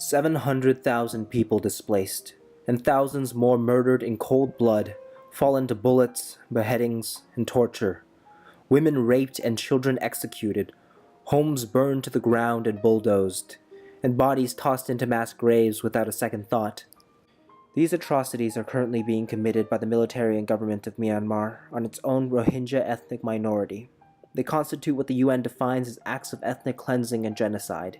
700,000 people displaced, and thousands more murdered in cold blood, fallen to bullets, beheadings, and torture. Women raped and children executed, homes burned to the ground and bulldozed, and bodies tossed into mass graves without a second thought. These atrocities are currently being committed by the military and government of Myanmar on its own Rohingya ethnic minority. They constitute what the UN defines as acts of ethnic cleansing and genocide.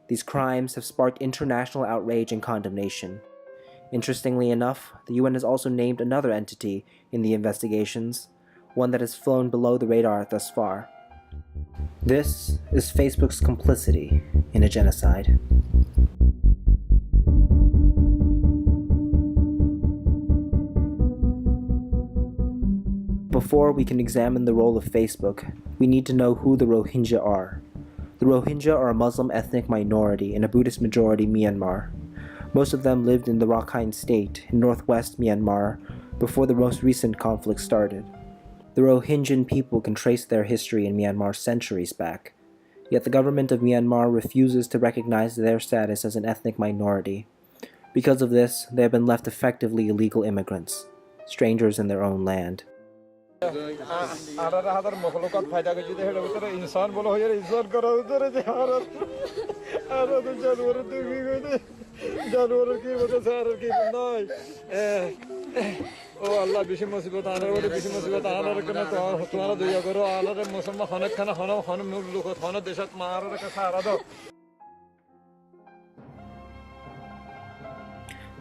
These crimes have sparked international outrage and condemnation. Interestingly enough, the UN has also named another entity in the investigations, one that has flown below the radar thus far. This is Facebook's complicity in a genocide. Before we can examine the role of Facebook, we need to know who the Rohingya are. The Rohingya are a Muslim ethnic minority in a Buddhist majority Myanmar. Most of them lived in the Rakhine State in northwest Myanmar before the most recent conflict started. The Rohingyan people can trace their history in Myanmar centuries back, yet the government of Myanmar refuses to recognize their status as an ethnic minority. Because of this, they have been left effectively illegal immigrants, strangers in their own land.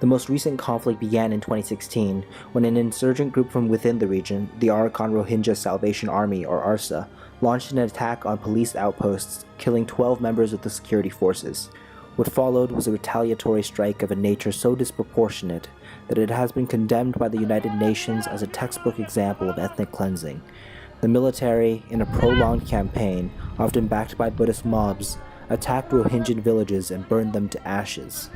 The most recent conflict began in 2016 when an insurgent group from within the region, the Arakan Rohingya Salvation Army or ARSA, launched an attack on police outposts, killing 12 members of the security forces. What followed was a retaliatory strike of a nature so disproportionate that it has been condemned by the United Nations as a textbook example of ethnic cleansing. The military, in a prolonged campaign, often backed by Buddhist mobs, attacked Rohingyan villages and burned them to ashes.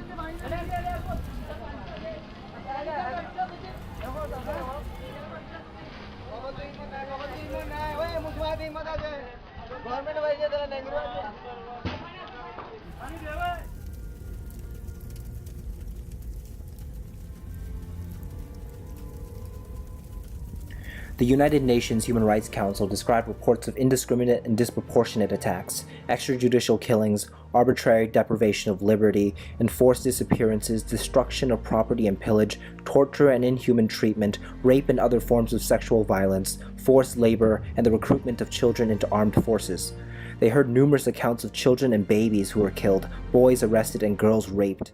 The United Nations Human Rights Council described reports of indiscriminate and disproportionate attacks, extrajudicial killings, arbitrary deprivation of liberty, enforced disappearances, destruction of property and pillage, torture and inhuman treatment, rape and other forms of sexual violence, forced labor, and the recruitment of children into armed forces. They heard numerous accounts of children and babies who were killed, boys arrested, and girls raped.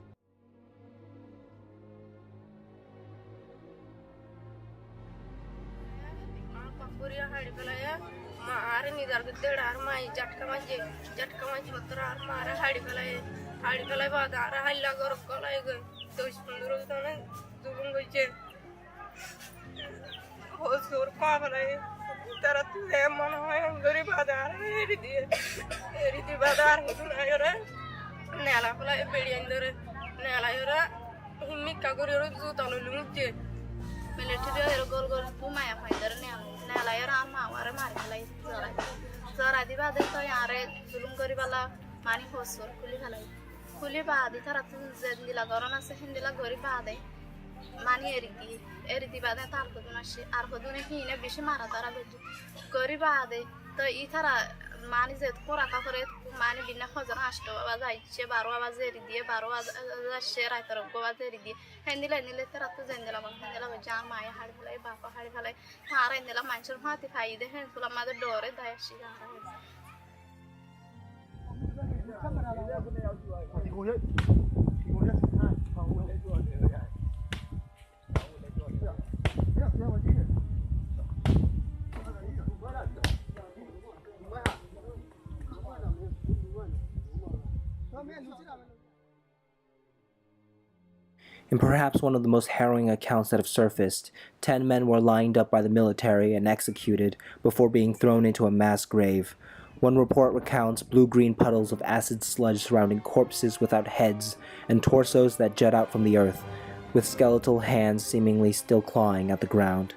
In perhaps one of the most harrowing accounts that have surfaced, 10 men were lined up by the military and executed before being thrown into a mass grave. One report recounts blue-green puddles of acid sludge surrounding corpses without heads and torsos that jut out from the earth, with skeletal hands seemingly still clawing at the ground.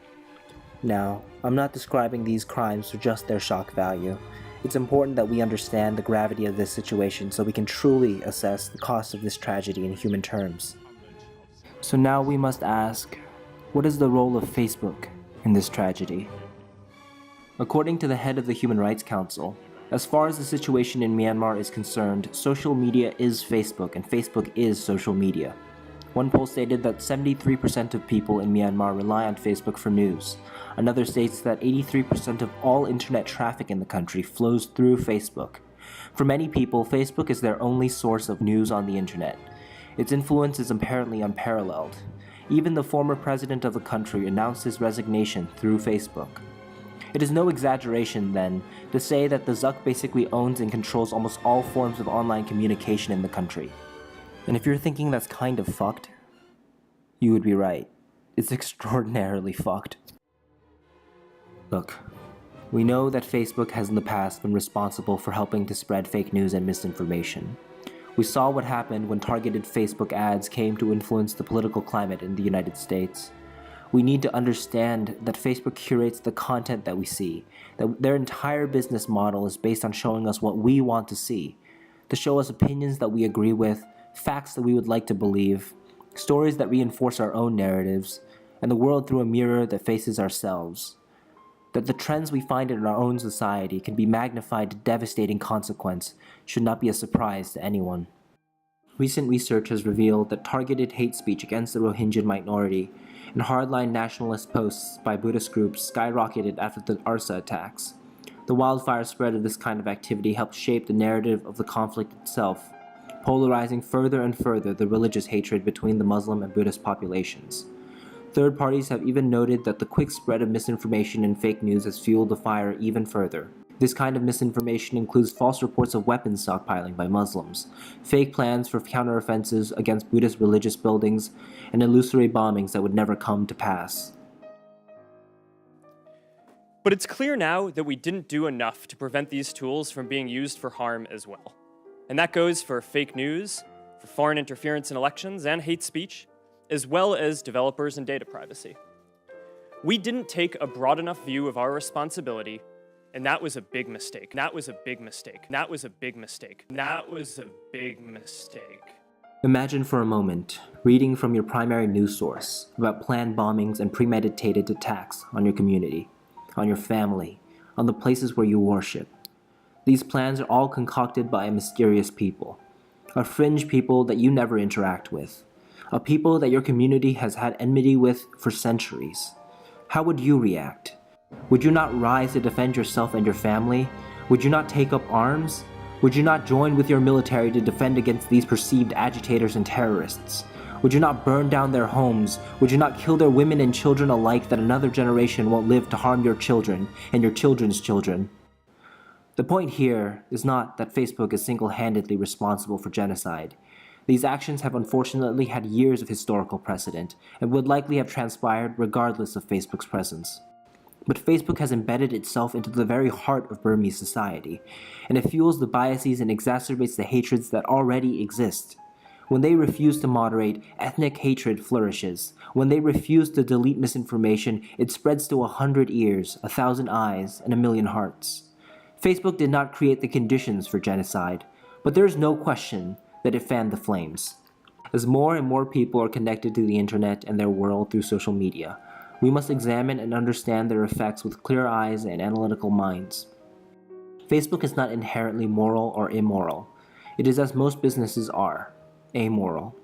Now, I'm not describing these crimes for just their shock value. It's important that we understand the gravity of this situation so we can truly assess the cost of this tragedy in human terms. So now we must ask, what is the role of Facebook in this tragedy? According to the head of the Human Rights Council, as far as the situation in Myanmar is concerned, social media is Facebook, and Facebook is social media. One poll stated that 73% of people in Myanmar rely on Facebook for news. Another states that 83% of all internet traffic in the country flows through Facebook. For many people, Facebook is their only source of news on the internet. Its influence is apparently unparalleled. Even the former president of the country announced his resignation through Facebook. It is no exaggeration, then, to say that the Zuck basically owns and controls almost all forms of online communication in the country. And if you're thinking that's kind of fucked, you would be right. It's extraordinarily fucked. Look, we know that Facebook has in the past been responsible for helping to spread fake news and misinformation. We saw what happened when targeted Facebook ads came to influence the political climate in the United States. We need to understand that Facebook curates the content that we see, that their entire business model is based on showing us what we want to see, to show us opinions that we agree with, facts that we would like to believe, stories that reinforce our own narratives, and the world through a mirror that faces ourselves. That the trends we find in our own society can be magnified to devastating consequence should not be a surprise to anyone. Recent research has revealed that targeted hate speech against the Rohingya minority and hardline nationalist posts by Buddhist groups skyrocketed after the Arsa attacks. The wildfire spread of this kind of activity helped shape the narrative of the conflict itself, polarizing further and further the religious hatred between the Muslim and Buddhist populations. Third parties have even noted that the quick spread of misinformation and fake news has fueled the fire even further. This kind of misinformation includes false reports of weapons stockpiling by Muslims, fake plans for counteroffensives against Buddhist religious buildings, and illusory bombings that would never come to pass. But it's clear now that we didn't do enough to prevent these tools from being used for harm as well. And that goes for fake news, for foreign interference in elections, and hate speech, as well as developers and data privacy. We didn't take a broad enough view of our responsibility, and that was a big mistake. That was a big mistake. That was a big mistake. That was a big mistake. Imagine for a moment reading from your primary news source about planned bombings and premeditated attacks on your community, on your family, on the places where you worship. These plans are all concocted by a mysterious people, a fringe people that you never interact with, a people that your community has had enmity with for centuries. How would you react? Would you not rise to defend yourself and your family? Would you not take up arms? Would you not join with your military to defend against these perceived agitators and terrorists? Would you not burn down their homes? Would you not kill their women and children alike that another generation won't live to harm your children and your children's children? The point here is not that Facebook is single-handedly responsible for genocide. These actions have unfortunately had years of historical precedent and would likely have transpired regardless of Facebook's presence. But Facebook has embedded itself into the very heart of Burmese society, and it fuels the biases and exacerbates the hatreds that already exist. When they refuse to moderate, ethnic hatred flourishes. When they refuse to delete misinformation, it spreads to 100 ears, 1,000 eyes, and 1,000,000 hearts. Facebook did not create the conditions for genocide, but there is no question that it fanned the flames. As more and more people are connected to the internet and their world through social media, we must examine and understand their effects with clear eyes and analytical minds. Facebook is not inherently moral or immoral. It is as most businesses are, amoral.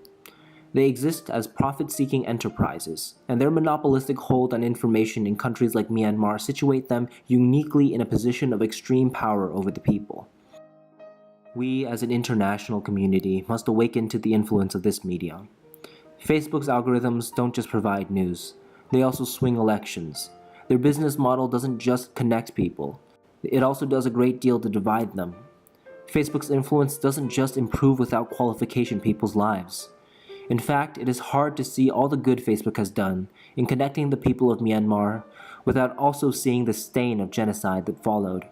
They exist as profit-seeking enterprises, and their monopolistic hold on information in countries like Myanmar situate them uniquely in a position of extreme power over the people. We, as an international community, must awaken to the influence of this medium. Facebook's algorithms don't just provide news, they also swing elections. Their business model doesn't just connect people, it also does a great deal to divide them. Facebook's influence doesn't just improve without qualification people's lives. In fact, it is hard to see all the good Facebook has done in connecting the people of Myanmar without also seeing the stain of genocide that followed.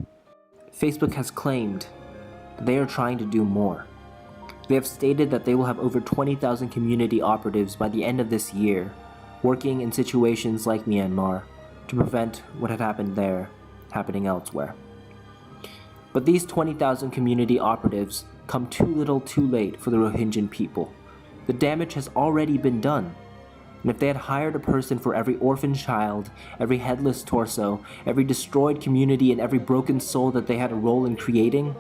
Facebook has claimed that they are trying to do more. They have stated that they will have over 20,000 community operatives by the end of this year, working in situations like Myanmar to prevent what had happened there happening elsewhere. But these 20,000 community operatives come too little too late for the Rohingyan people. The damage has already been done. And if they had hired a person for every orphan child, every headless torso, every destroyed community, and every broken soul that they had a role in creating,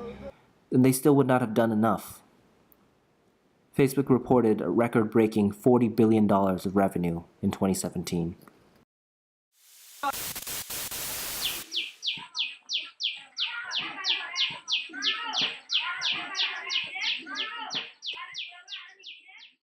then they still would not have done enough. Facebook reported a record-breaking $40 billion of revenue in 2017.